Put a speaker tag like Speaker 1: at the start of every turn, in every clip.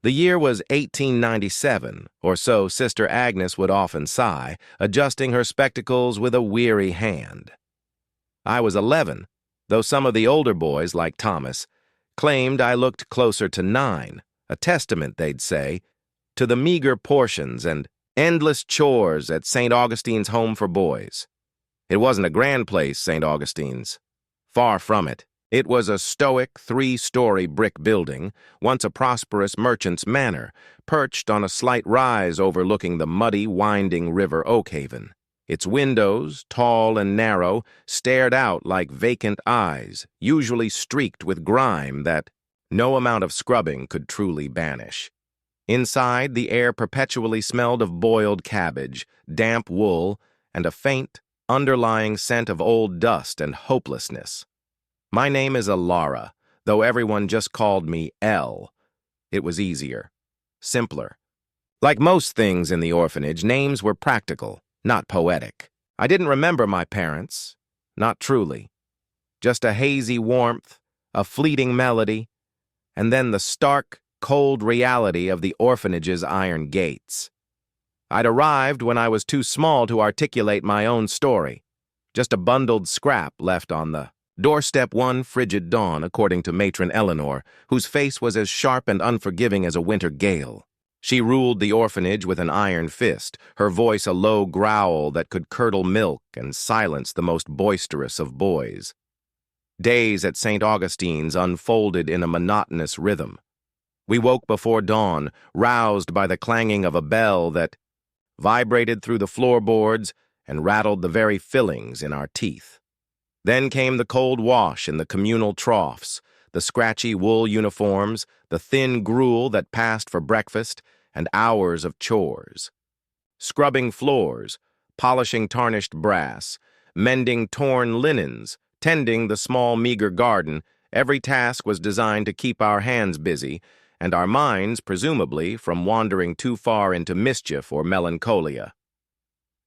Speaker 1: The year was 1897, or so Sister Agnes would often sigh, adjusting her spectacles with a weary hand. I was 11, though some of the older boys, like Thomas, claimed I looked closer to 9, a testament, they'd say, to the meager portions and endless chores at St. Augustine's Home for Boys. It wasn't a grand place, St. Augustine's. Far from it. It was a stoic 3-story brick building, once a prosperous merchant's manor, perched on a slight rise overlooking the muddy, winding river Oakhaven. Its windows, tall and narrow, stared out like vacant eyes, usually streaked with grime that no amount of scrubbing could truly banish. Inside, the air perpetually smelled of boiled cabbage, damp wool, and a faint, underlying scent of old dust and hopelessness. My name is Alara, though everyone just called me Elle. It was easier, simpler. Like most things in the orphanage, names were practical, not poetic. I didn't remember my parents, not truly. Just a hazy warmth, a fleeting melody, and then the stark, cold reality of the orphanage's iron gates. I'd arrived when I was too small to articulate my own story, just a bundled scrap left on the doorstep one frigid dawn, according to Matron Eleanor, whose face was as sharp and unforgiving as a winter gale. She ruled the orphanage with an iron fist, her voice a low growl that could curdle milk and silence the most boisterous of boys. Days at St. Augustine's unfolded in a monotonous rhythm. We woke before dawn, roused by the clanging of a bell that vibrated through the floorboards and rattled the very fillings in our teeth. Then came the cold wash in the communal troughs, the scratchy wool uniforms, the thin gruel that passed for breakfast, and hours of chores. Scrubbing floors, polishing tarnished brass, mending torn linens, tending the small, meager garden, every task was designed to keep our hands busy, and our minds, presumably, from wandering too far into mischief or melancholia.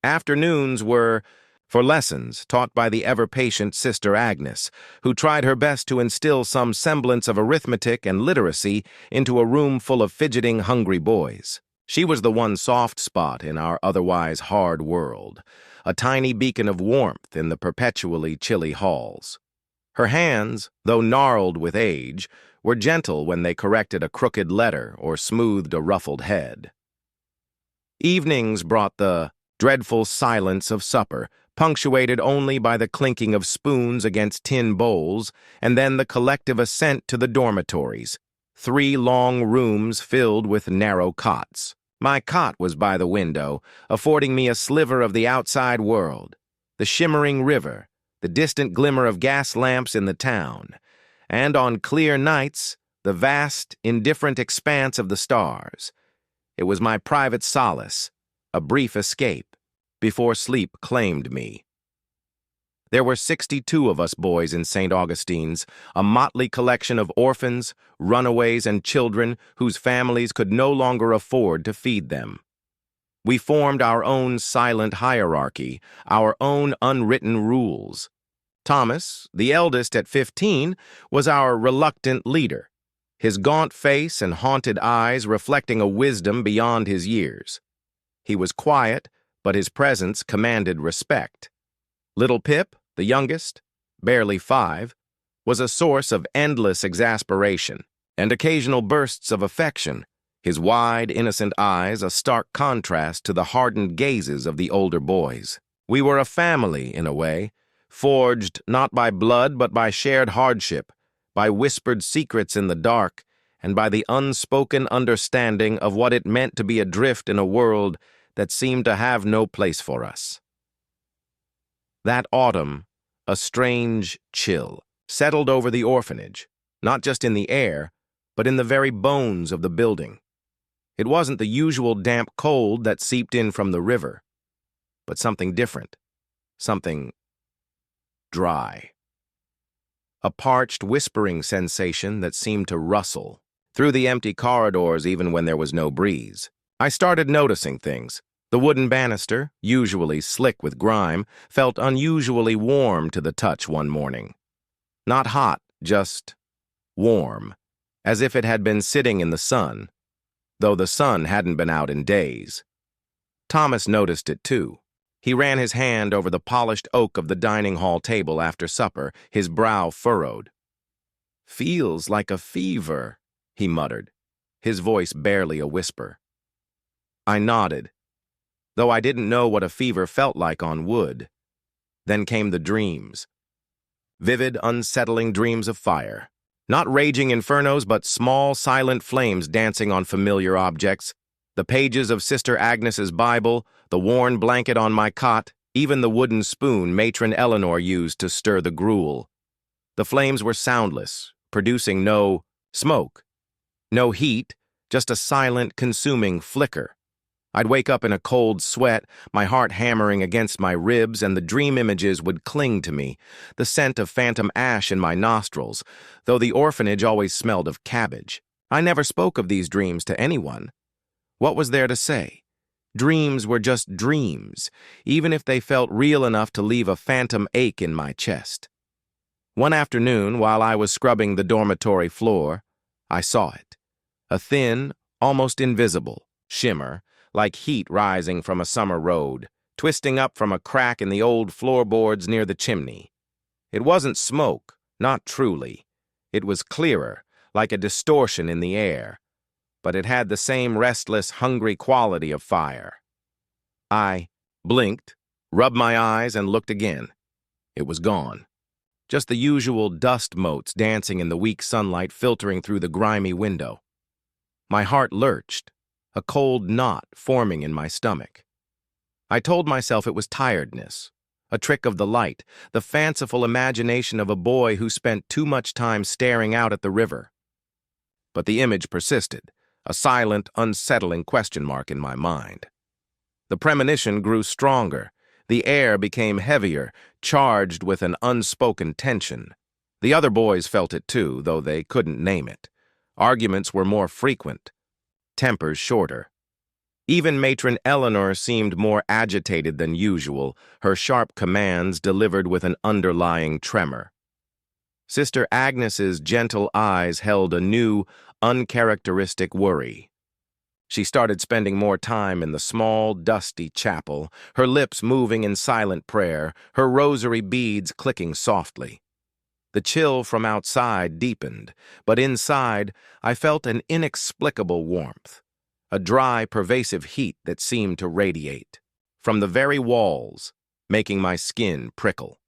Speaker 1: Afternoons were for lessons taught by the ever-patient Sister Agnes, who tried her best to instill some semblance of arithmetic and literacy into a room full of fidgeting, hungry boys. She was the one soft spot in our otherwise hard world, a tiny beacon of warmth in the perpetually chilly halls. Her hands, though gnarled with age, were gentle when they corrected a crooked letter or smoothed a ruffled head. Evenings brought the dreadful silence of supper, punctuated only by the clinking of spoons against tin bowls, and then the collective ascent to the dormitories, 3 long rooms filled with narrow cots. My cot was by the window, affording me a sliver of the outside world, the shimmering river, the distant glimmer of gas lamps in the town, and on clear nights, the vast, indifferent expanse of the stars. It was my private solace, a brief escape, before sleep claimed me. There were 62 of us boys in St. Augustine's, a motley collection of orphans, runaways, and children whose families could no longer afford to feed them. We formed our own silent hierarchy, our own unwritten rules. Thomas, the eldest at 15, was our reluctant leader, his gaunt face and haunted eyes reflecting a wisdom beyond his years. He was quiet, but his presence commanded respect. Little Pip, the youngest, barely 5, was a source of endless exasperation and occasional bursts of affection, his wide, innocent eyes a stark contrast to the hardened gazes of the older boys. We were a family, in a way, forged not by blood but by shared hardship, by whispered secrets in the dark, and by the unspoken understanding of what it meant to be adrift in a world that seemed to have no place for us. That autumn, a strange chill settled over the orphanage, not just in the air, but in the very bones of the building. It wasn't the usual damp cold that seeped in from the river, but something different, something dry. A parched, whispering sensation that seemed to rustle through the empty corridors even when there was no breeze. I started noticing things. The wooden banister, usually slick with grime, felt unusually warm to the touch one morning. Not hot, just warm, as if it had been sitting in the sun. though the sun hadn't been out in days. Thomas noticed it too. He ran his hand over the polished oak of the dining hall table after supper, his brow furrowed. "Feels like a fever," he muttered, his voice barely a whisper. I nodded, though I didn't know what a fever felt like on wood. Then came the dreams. Vivid, unsettling dreams of fire. Not raging infernos, but small, silent flames dancing on familiar objects. The pages of Sister Agnes's Bible, the worn blanket on my cot, even the wooden spoon Matron Eleanor used to stir the gruel. The flames were soundless, producing no smoke, no heat, just a silent, consuming flicker. I'd wake up in a cold sweat, my heart hammering against my ribs, and the dream images would cling to me, the scent of phantom ash in my nostrils, though the orphanage always smelled of cabbage. I never spoke of these dreams to anyone. What was there to say? Dreams were just dreams, even if they felt real enough to leave a phantom ache in my chest. One afternoon, while I was scrubbing the dormitory floor, I saw it. A thin, almost invisible shimmer, like heat rising from a summer road, twisting up from a crack in the old floorboards near the chimney. It wasn't smoke, not truly. It was clearer, like a distortion in the air, but it had the same restless, hungry quality of fire. I blinked, rubbed my eyes, and looked again. It was gone. Just the usual dust motes dancing in the weak sunlight filtering through the grimy window. My heart lurched, a cold knot forming in my stomach. I told myself it was tiredness, a trick of the light, the fanciful imagination of a boy who spent too much time staring out at the river. But the image persisted, a silent, unsettling question mark in my mind. The premonition grew stronger. The air became heavier, charged with an unspoken tension. The other boys felt it too, though they couldn't name it. Arguments were more frequent, tempers shorter. Even Matron Eleanor seemed more agitated than usual, her sharp commands delivered with an underlying tremor. Sister Agnes's gentle eyes held a new, uncharacteristic worry. She started spending more time in the small, dusty chapel, her lips moving in silent prayer, her rosary beads clicking softly. The chill from outside deepened, but inside I felt an inexplicable warmth, a dry, pervasive heat that seemed to radiate from the very walls, making my skin prickle.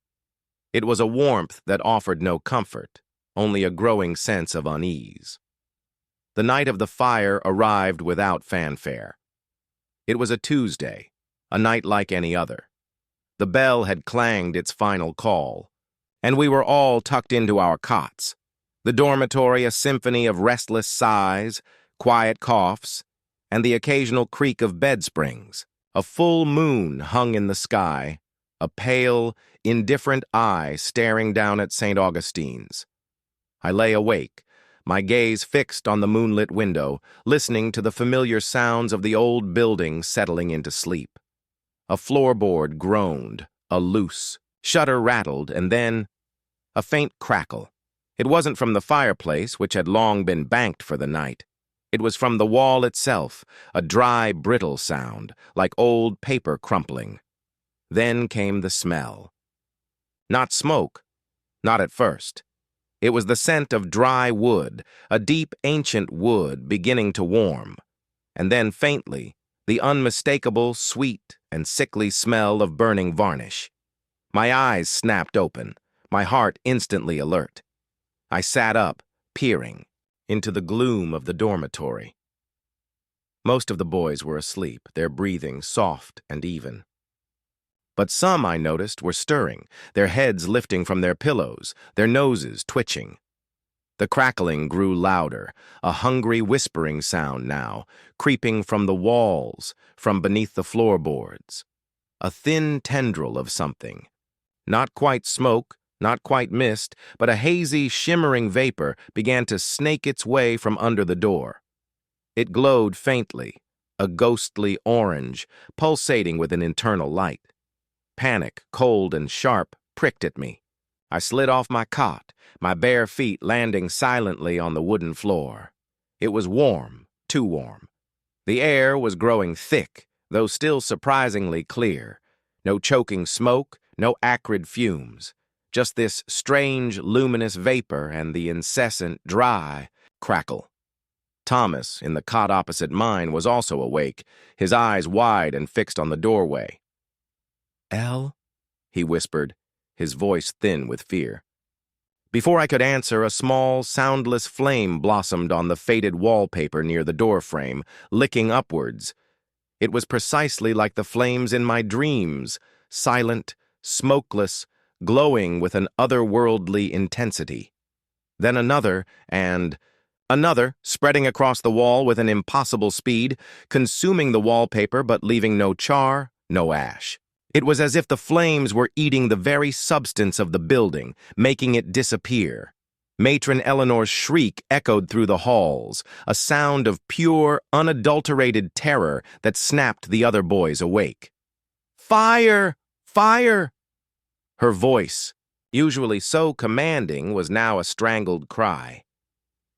Speaker 1: It was a warmth that offered no comfort, only a growing sense of unease. The night of the fire arrived without fanfare. It was a Tuesday, a night like any other. The bell had clanged its final call, and we were all tucked into our cots, the dormitory a symphony of restless sighs, quiet coughs, and the occasional creak of bed springs. A full moon hung in the sky, a pale, indifferent eye staring down at St. Augustine's. I lay awake, my gaze fixed on the moonlit window, listening to the familiar sounds of the old building settling into sleep. A floorboard groaned, a loose shutter rattled, and then a faint crackle. It wasn't from the fireplace, which had long been banked for the night. It was from the wall itself, a dry, brittle sound, like old paper crumpling. Then came the smell. Not smoke, not at first. It was the scent of dry wood, a deep, ancient wood beginning to warm. And then faintly, the unmistakable, sweet, and sickly smell of burning varnish. My eyes snapped open, my heart instantly alert. I sat up, peering into the gloom of the dormitory. Most of the boys were asleep, their breathing soft and even. But some, I noticed, were stirring, their heads lifting from their pillows, their noses twitching. The crackling grew louder, a hungry whispering sound now, creeping from the walls, from beneath the floorboards. A thin tendril of something. Not quite smoke, not quite mist, but a hazy, shimmering vapor began to snake its way from under the door. It glowed faintly, a ghostly orange, pulsating with an internal light. Panic, cold and sharp, pricked at me. I slid off my cot, my bare feet landing silently on the wooden floor. It was warm, too warm, The air was growing thick, though still surprisingly clear. No choking smoke, no acrid fumes. Just this strange, luminous vapor and the incessant, dry crackle. Thomas, in the cot opposite mine, was also awake, his eyes wide and fixed on the doorway. "Elle?" he whispered, his voice thin with fear. Before I could answer, a small, soundless flame blossomed on the faded wallpaper near the doorframe, licking upwards. It was precisely like the flames in my dreams, silent, smokeless, glowing with an otherworldly intensity. Then another, and another, spreading across the wall with an impossible speed, consuming the wallpaper but leaving no char, no ash. It was as if the flames were eating the very substance of the building, making it disappear. Matron Eleanor's shriek echoed through the halls, a sound of pure, unadulterated terror that snapped the other boys awake. "Fire! Fire!" Her voice, usually so commanding, was now a strangled cry.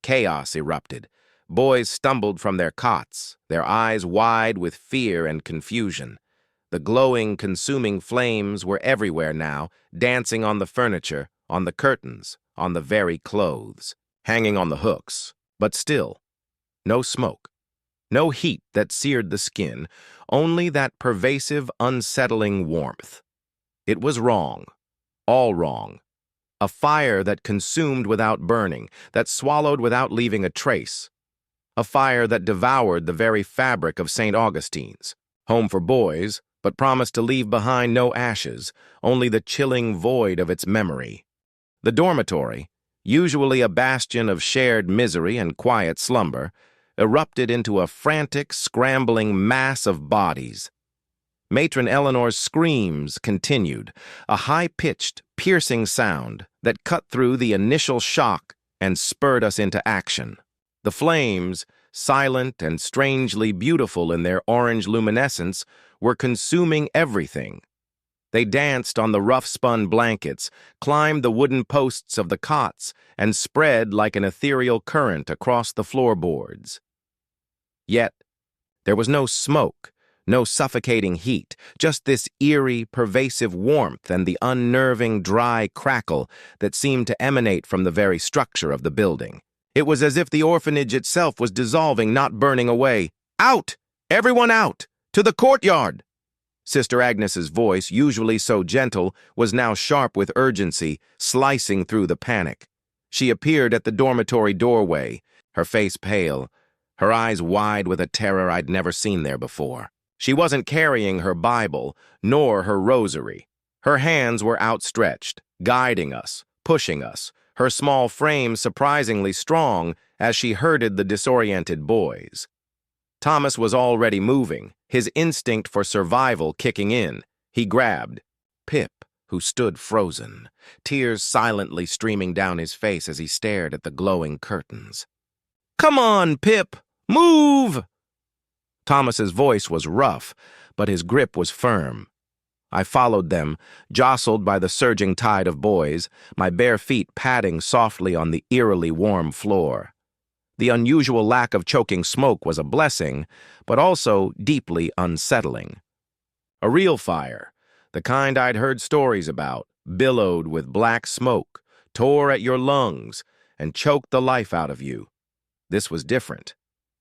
Speaker 1: Chaos erupted. Boys stumbled from their cots, their eyes wide with fear and confusion. The glowing, consuming flames were everywhere now, dancing on the furniture, on the curtains, on the very clothes, hanging on the hooks. But still, no smoke, no heat that seared the skin, only that pervasive, unsettling warmth. It was wrong, all wrong. A fire that consumed without burning, that swallowed without leaving a trace. A fire that devoured the very fabric of St. Augustine's, home for boys, but promised to leave behind no ashes, only the chilling void of its memory. The dormitory, usually a bastion of shared misery and quiet slumber, erupted into a frantic, scrambling mass of bodies. Matron Eleanor's screams continued, a high-pitched, piercing sound that cut through the initial shock and spurred us into action. The flames, silent and strangely beautiful in their orange luminescence, were consuming everything. They danced on the rough-spun blankets, climbed the wooden posts of the cots, and spread like an ethereal current across the floorboards. Yet, there was no smoke, no suffocating heat, just this eerie, pervasive warmth and the unnerving, dry crackle that seemed to emanate from the very structure of the building. It was as if the orphanage itself was dissolving, not burning away. "Out! Everyone out! To the courtyard!" Sister Agnes's voice, usually so gentle, was now sharp with urgency, slicing through the panic. She appeared at the dormitory doorway, her face pale, her eyes wide with a terror I'd never seen there before. She wasn't carrying her Bible, nor her rosary. Her hands were outstretched, guiding us, pushing us, her small frame surprisingly strong as she herded the disoriented boys. Thomas was already moving, his instinct for survival kicking in. He grabbed Pip, who stood frozen, tears silently streaming down his face as he stared at the glowing curtains. "Come on, Pip! Move!" Thomas's voice was rough, but his grip was firm. I followed them, jostled by the surging tide of boys, my bare feet padding softly on the eerily warm floor. The unusual lack of choking smoke was a blessing, but also deeply unsettling. A real fire, the kind I'd heard stories about, billowed with black smoke, tore at your lungs, and choked the life out of you. This was different.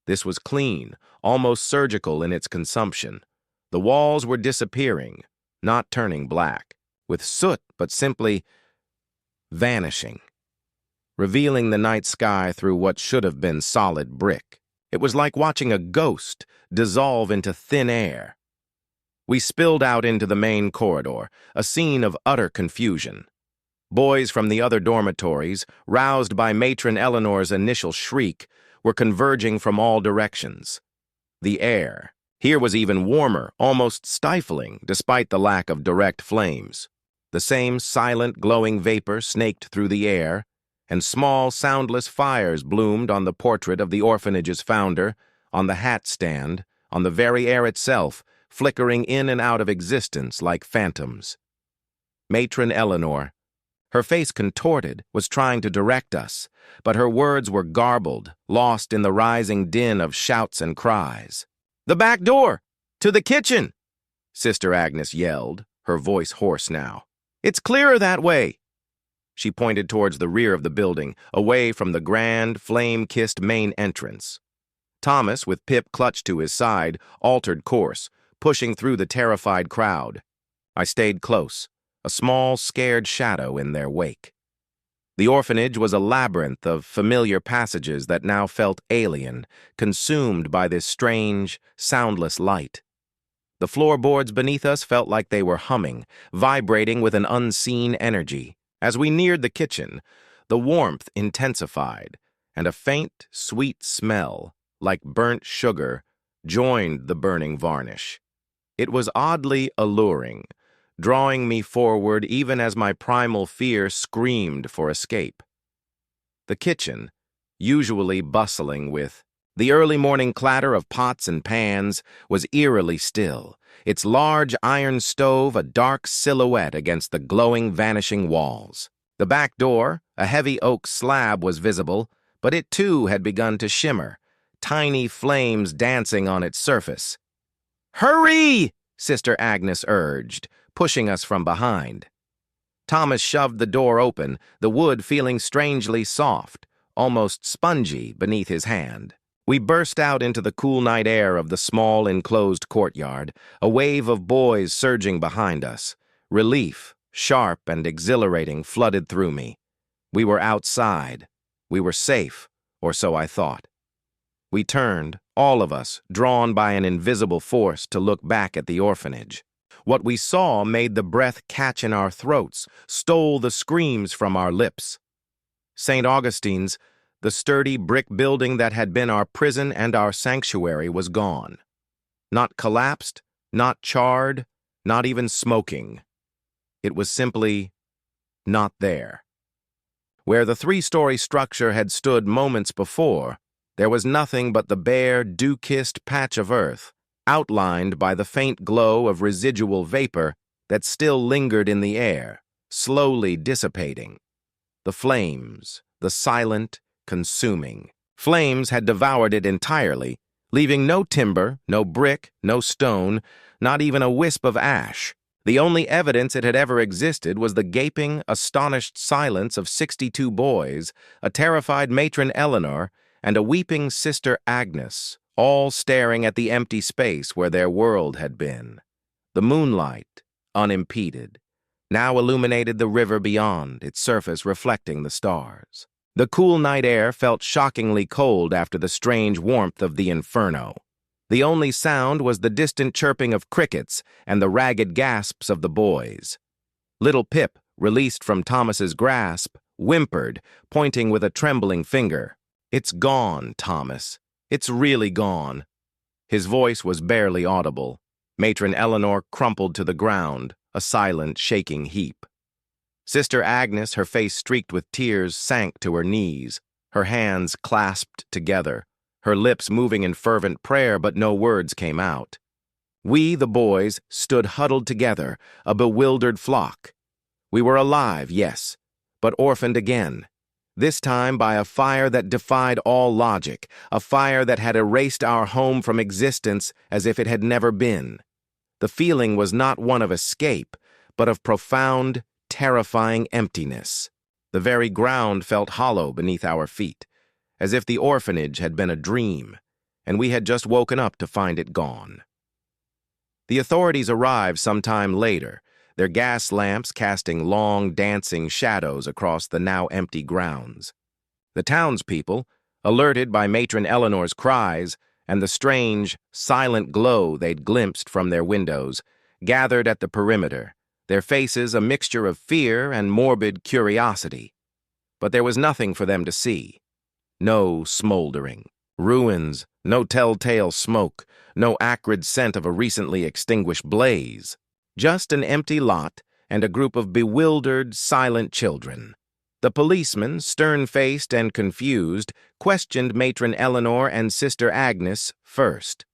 Speaker 1: This was clean, almost surgical in its consumption. The walls were disappearing, not turning black, with soot, but simply vanishing, revealing the night sky through what should have been solid brick. It was like watching a ghost dissolve into thin air. We spilled out into the main corridor, a scene of utter confusion. Boys from the other dormitories, roused by Matron Eleanor's initial shriek, were converging from all directions. The air here was even warmer, almost stifling, despite the lack of direct flames. The same silent, glowing vapor snaked through the air, and small, soundless fires bloomed on the portrait of the orphanage's founder, on the hat stand, on the very air itself, flickering in and out of existence like phantoms. Matron Eleanor, her face contorted, was trying to direct us, but her words were garbled, lost in the rising din of shouts and cries. "The back door! To the kitchen!" Sister Agnes yelled, her voice hoarse now. "It's clearer that way!" She pointed towards the rear of the building, away from the grand, flame-kissed main entrance. Thomas, with Pip clutched to his side, altered course, pushing through the terrified crowd. I stayed close, a small, scared shadow in their wake. The orphanage was a labyrinth of familiar passages that now felt alien, consumed by this strange, soundless light. The floorboards beneath us felt like they were humming, vibrating with an unseen energy. As we neared the kitchen, the warmth intensified, and a faint, sweet smell, like burnt sugar, joined the burning varnish. It was oddly alluring, drawing me forward even as my primal fear screamed for escape. The kitchen, usually bustling with the early morning clatter of pots and pans, was eerily still, its large iron stove a dark silhouette against the glowing, vanishing walls. The back door, a heavy oak slab, was visible, but it too had begun to shimmer, tiny flames dancing on its surface. "Hurry!" Sister Agnes urged, pushing us from behind. Thomas shoved the door open, the wood feeling strangely soft, almost spongy beneath his hand. We burst out into the cool night air of the small enclosed courtyard, a wave of boys surging behind us. Relief, sharp and exhilarating, flooded through me. We were outside. We were safe, or so I thought. We turned, all of us, drawn by an invisible force, to look back at the orphanage. What we saw made the breath catch in our throats, stole the screams from our lips. St. Augustine's, the sturdy brick building that had been our prison and our sanctuary, was gone. Not collapsed, not charred, not even smoking. It was simply not there. Where the three-story structure had stood moments before, there was nothing but the bare, dew-kissed patch of earth, outlined by the faint glow of residual vapor that still lingered in the air, slowly dissipating. The flames, the silent, consuming flames, had devoured it entirely, leaving no timber, no brick, no stone, not even a wisp of ash. The only evidence it had ever existed was the gaping, astonished silence of 62 boys, a terrified matron Eleanor, and a weeping Sister Agnes, all staring at the empty space where their world had been. The moonlight, unimpeded, now illuminated the river beyond, its surface reflecting the stars. The cool night air felt shockingly cold after the strange warmth of the inferno. The only sound was the distant chirping of crickets and the ragged gasps of the boys. Little Pip, released from Thomas's grasp, whimpered, pointing with a trembling finger. "It's gone, Thomas. It's really gone." His voice was barely audible. Matron Eleanor crumpled to the ground, a silent, shaking heap. Sister Agnes, her face streaked with tears, sank to her knees, her hands clasped together, her lips moving in fervent prayer, but no words came out. We, the boys, stood huddled together, a bewildered flock. We were alive, yes, but orphaned again. This time by a fire that defied all logic, a fire that had erased our home from existence as if it had never been. The feeling was not one of escape, but of profound, terrifying emptiness. The very ground felt hollow beneath our feet, as if the orphanage had been a dream, and we had just woken up to find it gone. The authorities arrived some time later, their gas lamps casting long, dancing shadows across the now empty grounds. The townspeople, alerted by Matron Eleanor's cries and the strange, silent glow they'd glimpsed from their windows, gathered at the perimeter, their faces a mixture of fear and morbid curiosity. But there was nothing for them to see. No smoldering ruins, no telltale smoke, no acrid scent of a recently extinguished blaze. Just an empty lot and a group of bewildered, silent children. The policeman, stern-faced and confused, questioned Matron Eleanor and Sister Agnes first.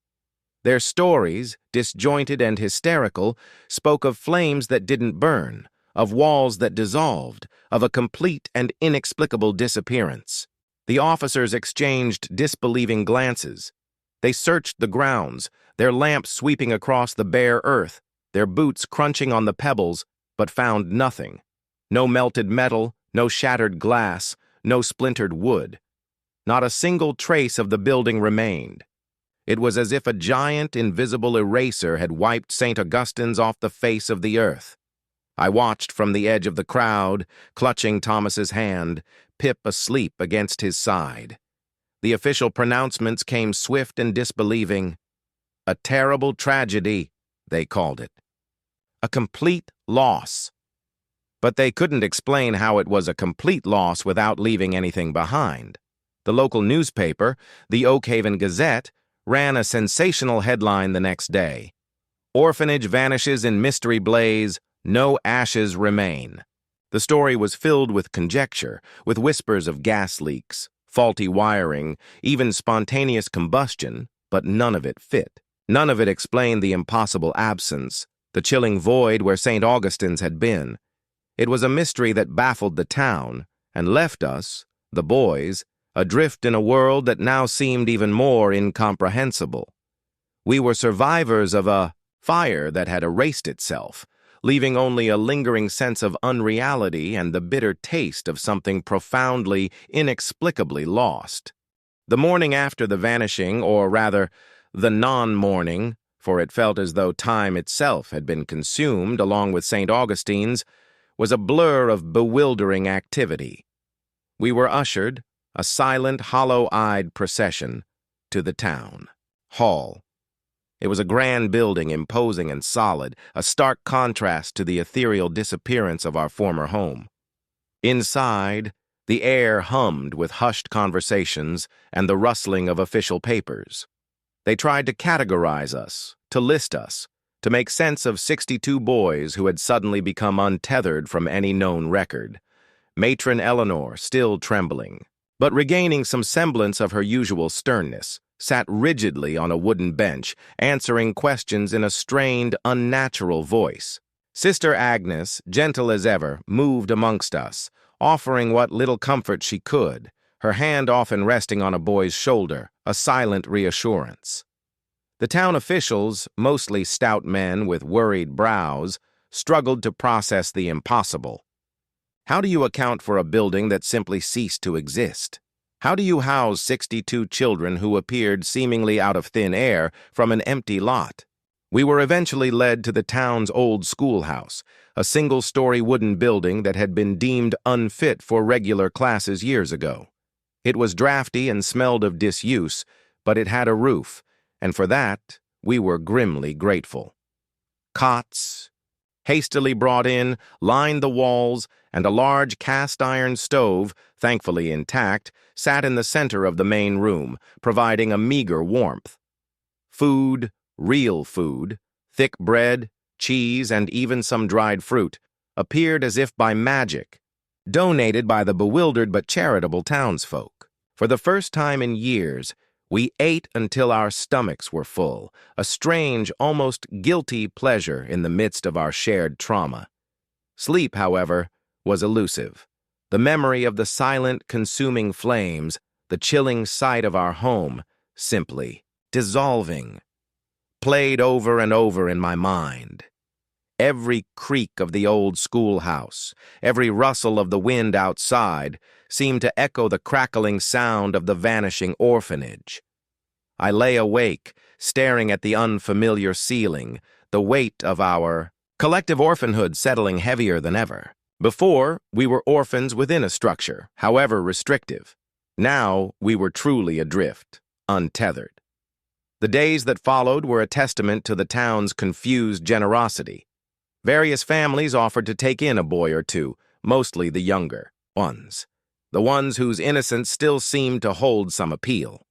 Speaker 1: Their stories, disjointed and hysterical, spoke of flames that didn't burn, of walls that dissolved, of a complete and inexplicable disappearance. The officers exchanged disbelieving glances. They searched the grounds, their lamps sweeping across the bare earth, their boots crunching on the pebbles, but found nothing. No melted metal, no shattered glass, no splintered wood. Not a single trace of the building remained. It was as if a giant, invisible eraser had wiped St. Augustine's off the face of the earth. I watched from the edge of the crowd, clutching Thomas's hand, Pip asleep against his side. The official pronouncements came swift and disbelieving. A terrible tragedy, they called it. A complete loss. But they couldn't explain how it was a complete loss without leaving anything behind. The local newspaper, the Oakhaven Gazette, ran a sensational headline the next day. Orphanage vanishes in mystery blaze, no ashes remain. The story was filled with conjecture, with whispers of gas leaks, faulty wiring, even spontaneous combustion, but none of it fit. None of it explained the impossible absence, the chilling void where St. Augustine's had been. It was a mystery that baffled the town and left us, the boys, adrift in a world that now seemed even more incomprehensible. We were survivors of a fire that had erased itself, leaving only a lingering sense of unreality and the bitter taste of something profoundly, inexplicably lost. The morning after the vanishing, or rather, the non-morning, for it felt as though time itself had been consumed along with St. Augustine's, was a blur of bewildering activity. We were ushered, a silent, hollow-eyed procession, to the town hall. It was a grand building, imposing and solid, a stark contrast to the ethereal disappearance of our former home. Inside, the air hummed with hushed conversations and the rustling of official papers. They tried to categorize us, to list us, to make sense of 62 boys who had suddenly become untethered from any known record. Matron Eleanor, still trembling, but regaining some semblance of her usual sternness, sat rigidly on a wooden bench, answering questions in a strained, unnatural voice. Sister Agnes, gentle as ever, moved amongst us, offering what little comfort she could, her hand often resting on a boy's shoulder, a silent reassurance. The town officials, mostly stout men with worried brows, struggled to process the impossible. How do you account for a building that simply ceased to exist? How do you house 62 children who appeared seemingly out of thin air from an empty lot? We were eventually led to the town's old schoolhouse, a single-story wooden building that had been deemed unfit for regular classes years ago. It was drafty and smelled of disuse, but it had a roof, and for that we were grimly grateful. Cots, hastily brought in, lined the walls, and a large cast-iron stove, thankfully intact, sat in the center of the main room, providing a meager warmth. Food, real food, thick bread, cheese, and even some dried fruit, appeared as if by magic, donated by the bewildered but charitable townsfolk. For the first time in years, we ate until our stomachs were full, a strange, almost guilty pleasure in the midst of our shared trauma. Sleep, however, was elusive. The memory of the silent, consuming flames, the chilling sight of our home, simply dissolving, played over and over in my mind. Every creak of the old schoolhouse, every rustle of the wind outside, seemed to echo the crackling sound of the vanishing orphanage. I lay awake, staring at the unfamiliar ceiling, the weight of our collective orphanhood settling heavier than ever. Before, we were orphans within a structure, however restrictive. Now, we were truly adrift, untethered. The days that followed were a testament to the town's confused generosity. Various families offered to take in a boy or two, mostly the younger ones, the ones whose innocence still seemed to hold some appeal.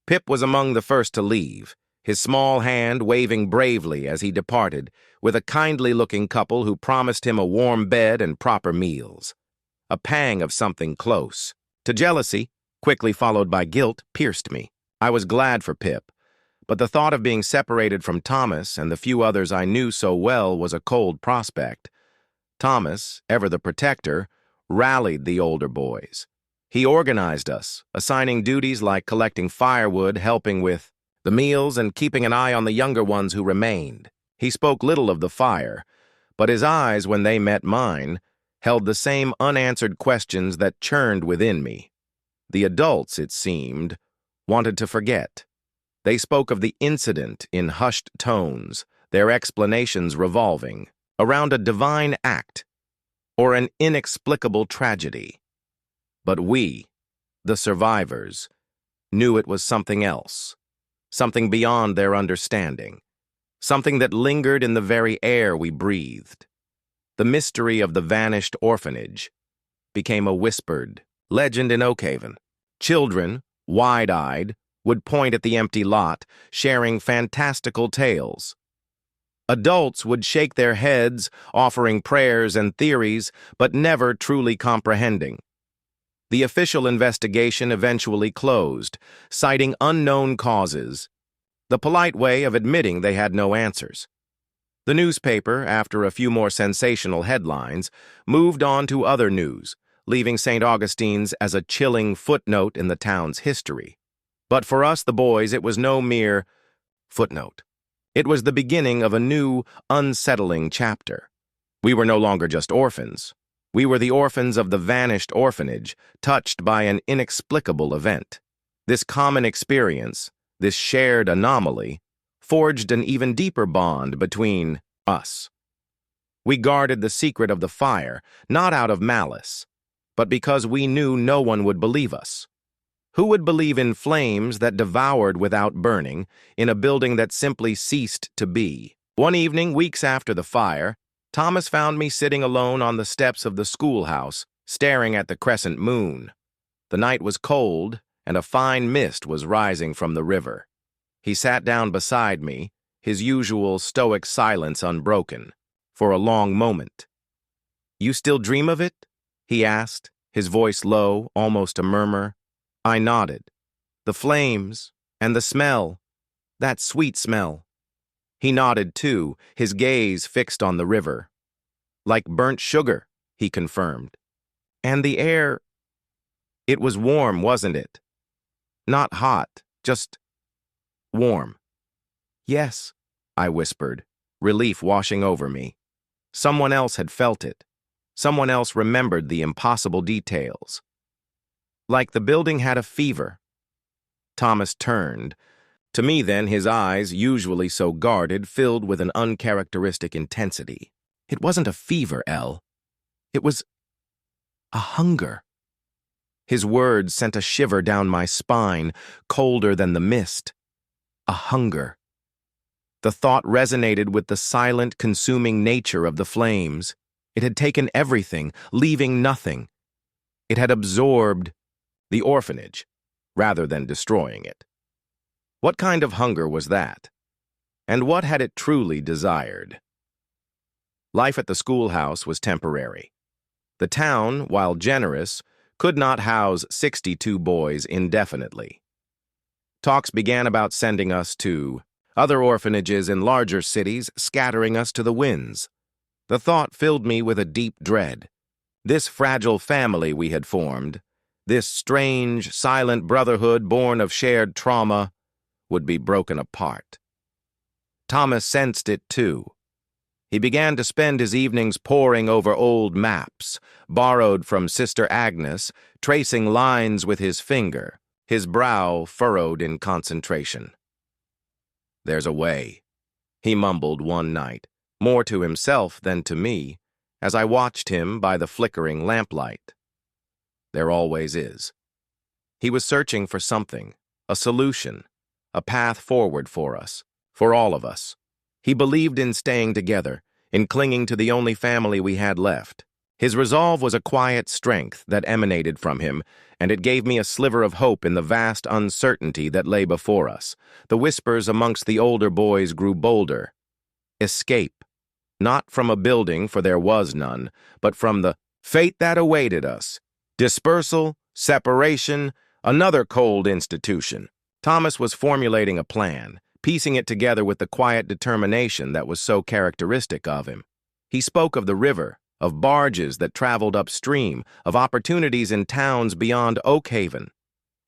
Speaker 1: Pip was among the first to leave, his small hand waving bravely as he departed, with a kindly-looking couple who promised him a warm bed and proper meals. A pang of something close, to jealousy, quickly followed by guilt, pierced me. I was glad for Pip, but the thought of being separated from Thomas and the few others I knew so well was a cold prospect. Thomas, ever the protector, rallied the older boys. He organized us, assigning duties like collecting firewood, helping with the meals, and keeping an eye on the younger ones who remained. He spoke little of the fire, but his eyes, when they met mine, held the same unanswered questions that churned within me. The adults, it seemed, wanted to forget. They spoke of the incident in hushed tones, their explanations revolving around a divine act or an inexplicable tragedy. But we, the survivors, knew it was something else, something beyond their understanding, something that lingered in the very air we breathed. The mystery of the vanished orphanage became a whispered legend in Oakhaven. Children, wide-eyed, would point at the empty lot, sharing fantastical tales. Adults would shake their heads, offering prayers and theories, but never truly comprehending. The official investigation eventually closed, citing unknown causes, the polite way of admitting they had no answers. The newspaper, after a few more sensational headlines, moved on to other news, leaving St. Augustine's as a chilling footnote in the town's history. But for us, the boys, it was no mere footnote. It was the beginning of a new, unsettling chapter. We were no longer just orphans. We were the orphans of the vanished orphanage, touched by an inexplicable event. This common experience, this shared anomaly, forged an even deeper bond between us. We guarded the secret of the fire, not out of malice, but because we knew no one would believe us. Who would believe in flames that devoured without burning, in a building that simply ceased to be? One evening, weeks after the fire, Thomas found me sitting alone on the steps of the schoolhouse, staring at the crescent moon. The night was cold, and a fine mist was rising from the river. He sat down beside me, his usual stoic silence unbroken, for a long moment. "You still dream of it?" he asked, his voice low, almost a murmur. I nodded. "The flames, and the smell, that sweet smell." He nodded too, his gaze fixed on the river. "Like burnt sugar," he confirmed. "And the air, it was warm, wasn't it? Not hot, just warm." "Yes," I whispered, relief washing over me. Someone else had felt it. Someone else remembered the impossible details. "Like the building had a fever." Thomas turned. To me then, his eyes, usually so guarded, filled with an uncharacteristic intensity. "It wasn't a fever, Elle. It was a hunger." His words sent a shiver down my spine, colder than the mist. A hunger. The thought resonated with the silent, consuming nature of the flames. It had taken everything, leaving nothing. It had absorbed the orphanage, rather than destroying it. What kind of hunger was that? And what had it truly desired? Life at the schoolhouse was temporary. The town, while generous, could not house 62 boys indefinitely. Talks began about sending us to other orphanages in larger cities, scattering us to the winds. The thought filled me with a deep dread. This fragile family we had formed, this strange, silent brotherhood born of shared trauma, would be broken apart. Thomas sensed it too. He began to spend his evenings poring over old maps, borrowed from Sister Agnes, tracing lines with his finger, his brow furrowed in concentration. "There's a way," he mumbled one night, more to himself than to me, as I watched him by the flickering lamplight. There always is. He was searching for something, a solution, a path forward for us, for all of us. He believed in staying together, in clinging to the only family we had left. His resolve was a quiet strength that emanated from him, and it gave me a sliver of hope in the vast uncertainty that lay before us. The whispers amongst the older boys grew bolder. Escape, not from a building, for there was none, but from the fate that awaited us. Dispersal, separation, another cold institution. Thomas was formulating a plan, piecing it together with the quiet determination that was so characteristic of him. He spoke of the river, of barges that traveled upstream, of opportunities in towns beyond Oakhaven.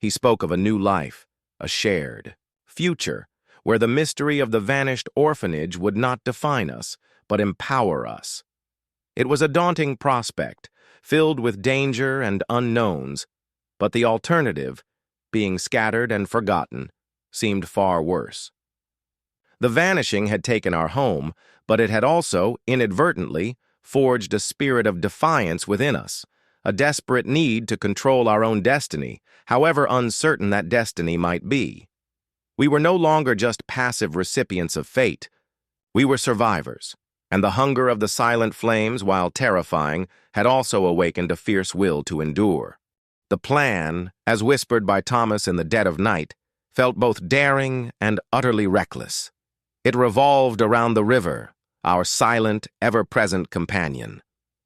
Speaker 1: He spoke of a new life, a shared, future, where the mystery of the vanished orphanage would not define us, but empower us. It was a daunting prospect, filled with danger and unknowns, but the alternative, being scattered and forgotten, seemed far worse. The vanishing had taken our home, but it had also, inadvertently, forged a spirit of defiance within us, a desperate need to control our own destiny, however uncertain that destiny might be. We were no longer just passive recipients of fate. We were survivors, and the hunger of the silent flames, while terrifying, had also awakened a fierce will to endure. The plan, as whispered by Thomas in the dead of night, felt both daring and utterly reckless. It revolved around the river, our silent, ever-present companion.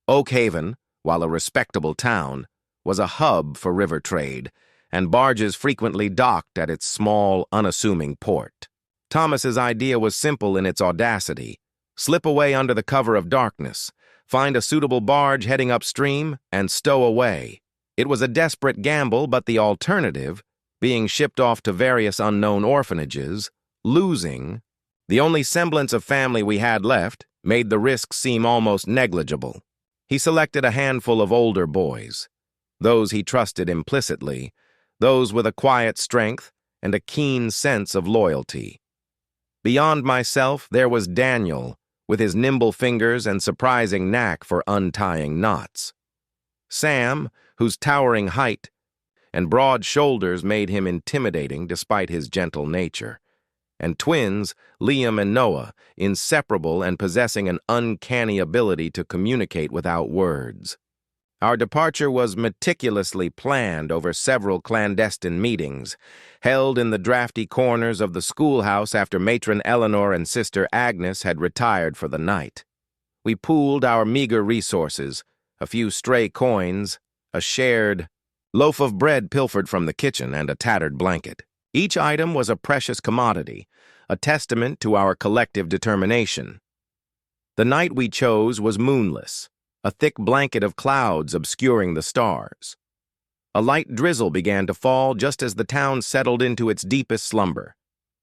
Speaker 1: Oak Haven, while a respectable town, was a hub for river trade, and barges frequently docked at its small, unassuming port. Thomas's idea was simple in its audacity. Slip away under the cover of darkness, find a suitable barge heading upstream, and stow away. It was a desperate gamble, but the alternative, being shipped off to various unknown orphanages, losing, the only semblance of family we had left, made the risk seem almost negligible. He selected a handful of older boys, those he trusted implicitly, those with a quiet strength and a keen sense of loyalty. Beyond myself, there was Daniel, with his nimble fingers and surprising knack for untying knots. Sam, whose towering height and broad shoulders made him intimidating despite his gentle nature. And twins, Liam and Noah, inseparable and possessing an uncanny ability to communicate without words. Our departure was meticulously planned over several clandestine meetings, held in the drafty corners of the schoolhouse after Matron Eleanor and Sister Agnes had retired for the night. We pooled our meager resources, a few stray coins, a shared loaf of bread pilfered from the kitchen, and a tattered blanket. Each item was a precious commodity, a testament to our collective determination. The night we chose was moonless, a thick blanket of clouds obscuring the stars. A light drizzle began to fall just as the town settled into its deepest slumber.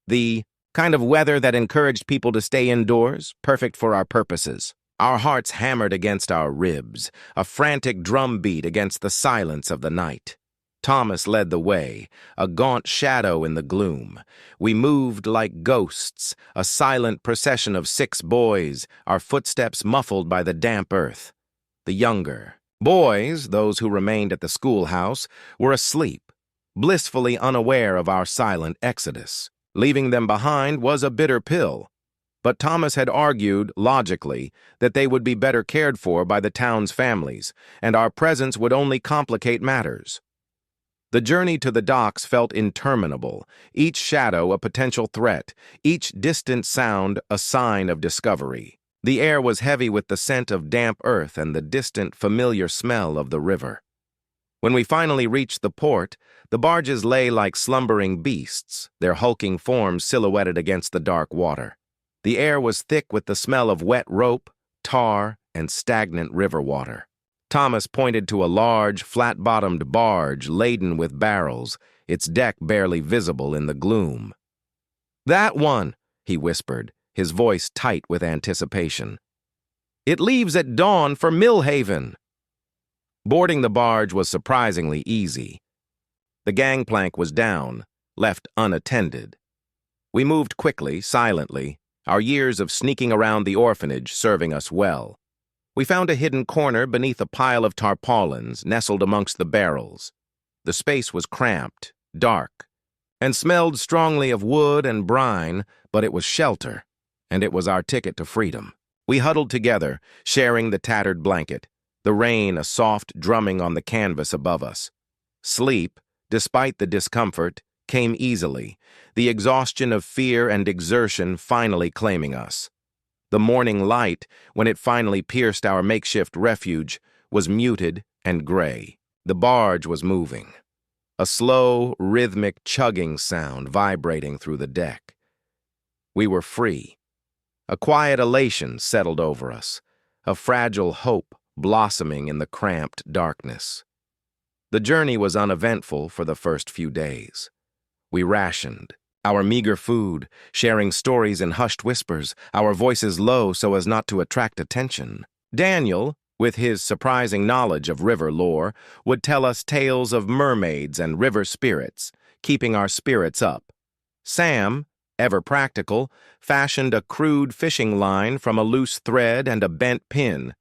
Speaker 1: The kind of weather that encouraged people to stay indoors, perfect for our purposes. Our hearts hammered against our ribs, a frantic drumbeat against the silence of the night. Thomas led the way, a gaunt shadow in the gloom. We moved like ghosts, a silent procession of 6 boys, our footsteps muffled by the damp earth. The younger boys, those who remained at the schoolhouse, were asleep, blissfully unaware of our silent exodus. Leaving them behind was a bitter pill, but Thomas had argued, logically, that they would be better cared for by the town's families, and our presence would only complicate matters. The journey to the docks felt interminable, each shadow a potential threat, each distant sound a sign of discovery. The air was heavy with the scent of damp earth and the distant, familiar smell of the river. When we finally reached the port, the barges lay like slumbering beasts, their hulking forms silhouetted against the dark water. The air was thick with the smell of wet rope, tar, and stagnant river water. Thomas pointed to a large, flat-bottomed barge laden with barrels, its deck barely visible in the gloom. "That one," he whispered, his voice tight with anticipation. "It leaves at dawn for Millhaven." Boarding the barge was surprisingly easy. The gangplank was down, left unattended. We moved quickly, silently, our years of sneaking around the orphanage serving us well. We found a hidden corner beneath a pile of tarpaulins nestled amongst the barrels. The space was cramped, dark, and smelled strongly of wood and brine, but it was shelter, and it was our ticket to freedom. We huddled together, sharing the tattered blanket, the rain a soft drumming on the canvas above us. Sleep, despite the discomfort, came easily, the exhaustion of fear and exertion finally claiming us. The morning light, when it finally pierced our makeshift refuge, was muted and gray. The barge was moving, a slow, rhythmic chugging sound vibrating through the deck. We were free. A quiet elation settled over us, a fragile hope blossoming in the cramped darkness. The journey was uneventful for the first few days. We rationed, Our meager food, sharing stories in hushed whispers, our voices low so as not to attract attention. Daniel, with his surprising knowledge of river lore, would tell us tales of mermaids and river spirits, keeping our spirits up. Sam, ever practical, fashioned a crude fishing line from a loose thread and a bent pin,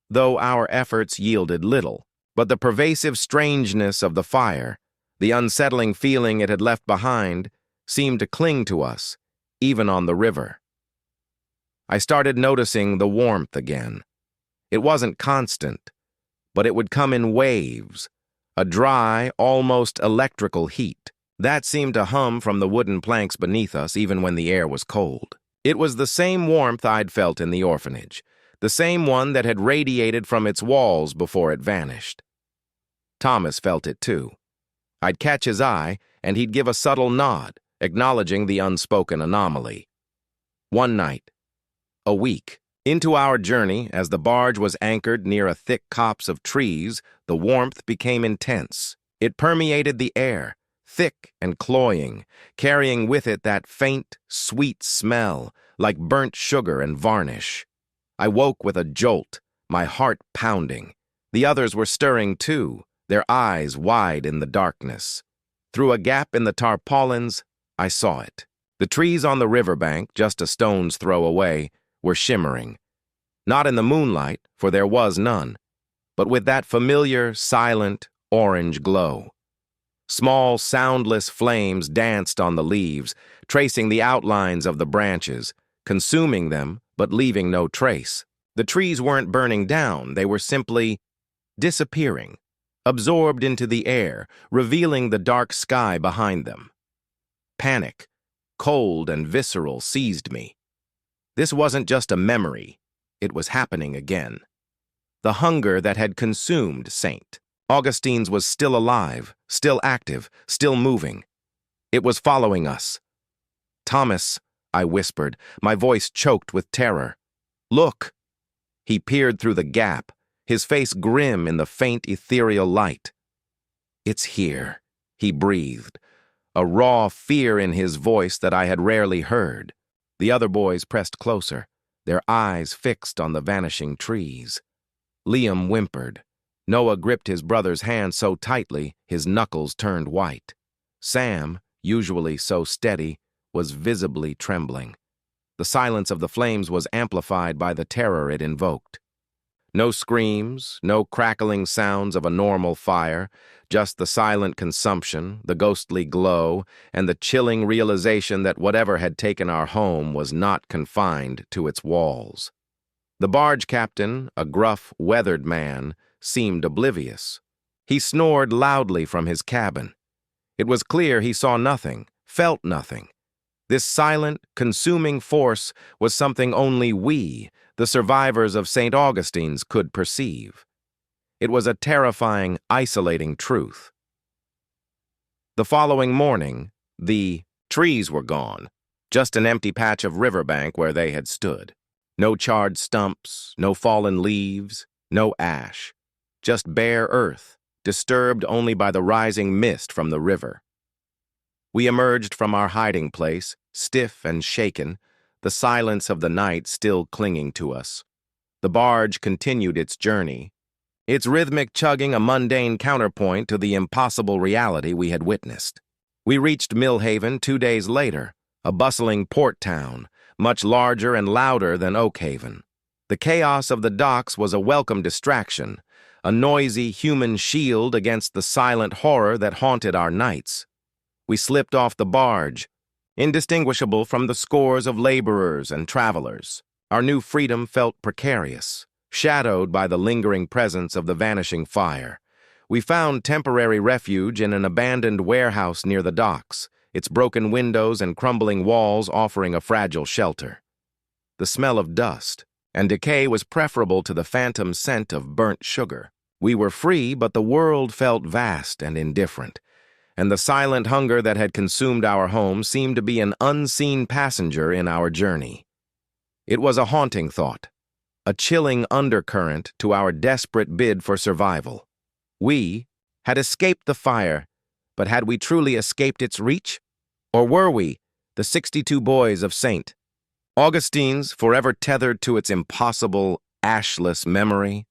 Speaker 1: though our efforts yielded little. But the pervasive strangeness of the fire, the unsettling feeling it had left behind, seemed to cling to us, even on the river. I started noticing the warmth again. It wasn't constant, but it would come in waves, a dry, almost electrical heat. That seemed to hum from the wooden planks beneath us even when the air was cold. It was the same warmth I'd felt in the orphanage, the same one that had radiated from its walls before it vanished. Thomas felt it too. I'd catch his eye, and he'd give a subtle nod, acknowledging the unspoken anomaly. One night, a week, into our journey, as the barge was anchored near a thick copse of trees, the warmth became intense. It permeated the air, thick and cloying, carrying with it that faint, sweet smell, like burnt sugar and varnish. I woke with a jolt, my heart pounding. The others were stirring too, their eyes wide in the darkness. Through a gap in the tarpaulins, I saw it. The trees on the riverbank, just a stone's throw away, were shimmering. Not in the moonlight, for there was none, but with that familiar, silent, orange glow. Small, soundless flames danced on the leaves, tracing the outlines of the branches, consuming them, but leaving no trace. The trees weren't burning down, they were simply disappearing, absorbed into the air, revealing the dark sky behind them. Panic, cold and visceral, seized me. This wasn't just a memory, it was happening again. The hunger that had consumed St. Augustine's was still alive, still active, still moving. It was following us. "Thomas," I whispered, my voice choked with terror. "Look!" He peered through the gap, his face grim in the faint ethereal light. "It's here," he breathed, a raw fear in his voice that I had rarely heard. The other boys pressed closer, their eyes fixed on the vanishing trees. Liam whimpered. Noah gripped his brother's hand so tightly his knuckles turned white. Sam, usually so steady, was visibly trembling. The silence of the flames was amplified by the terror it invoked. No screams, no crackling sounds of a normal fire, just the silent consumption, the ghostly glow, and the chilling realization that whatever had taken our home was not confined to its walls. The barge captain, a gruff, weathered man, seemed oblivious. He snored loudly from his cabin. It was clear he saw nothing, felt nothing. This silent, consuming force was something only we, the survivors of St. Augustine's, could perceive. It was a terrifying, isolating truth. The following morning, the trees were gone, just an empty patch of riverbank where they had stood. No charred stumps, no fallen leaves, no ash. Just bare earth, disturbed only by the rising mist from the river. We emerged from our hiding place, stiff and shaken, the silence of the night still clinging to us. The barge continued its journey, its rhythmic chugging a mundane counterpoint to the impossible reality we had witnessed. We reached Millhaven 2 days later, a bustling port town, much larger and louder than Oakhaven. The chaos of the docks was a welcome distraction, a noisy human shield against the silent horror that haunted our nights. We slipped off the barge, indistinguishable from the scores of laborers and travelers. Our new freedom felt precarious, shadowed by the lingering presence of the vanishing fire. We found temporary refuge in an abandoned warehouse near the docks, its broken windows and crumbling walls offering a fragile shelter. The smell of dust and decay was preferable to the phantom scent of burnt sugar. We were free, but the world felt vast and indifferent, and the silent hunger that had consumed our home seemed to be an unseen passenger in our journey. It was a haunting thought, a chilling undercurrent to our desperate bid for survival. We had escaped the fire, but had we truly escaped its reach? Or were we, the 62 boys of St. Augustine's, forever tethered to its impossible, ashless memory,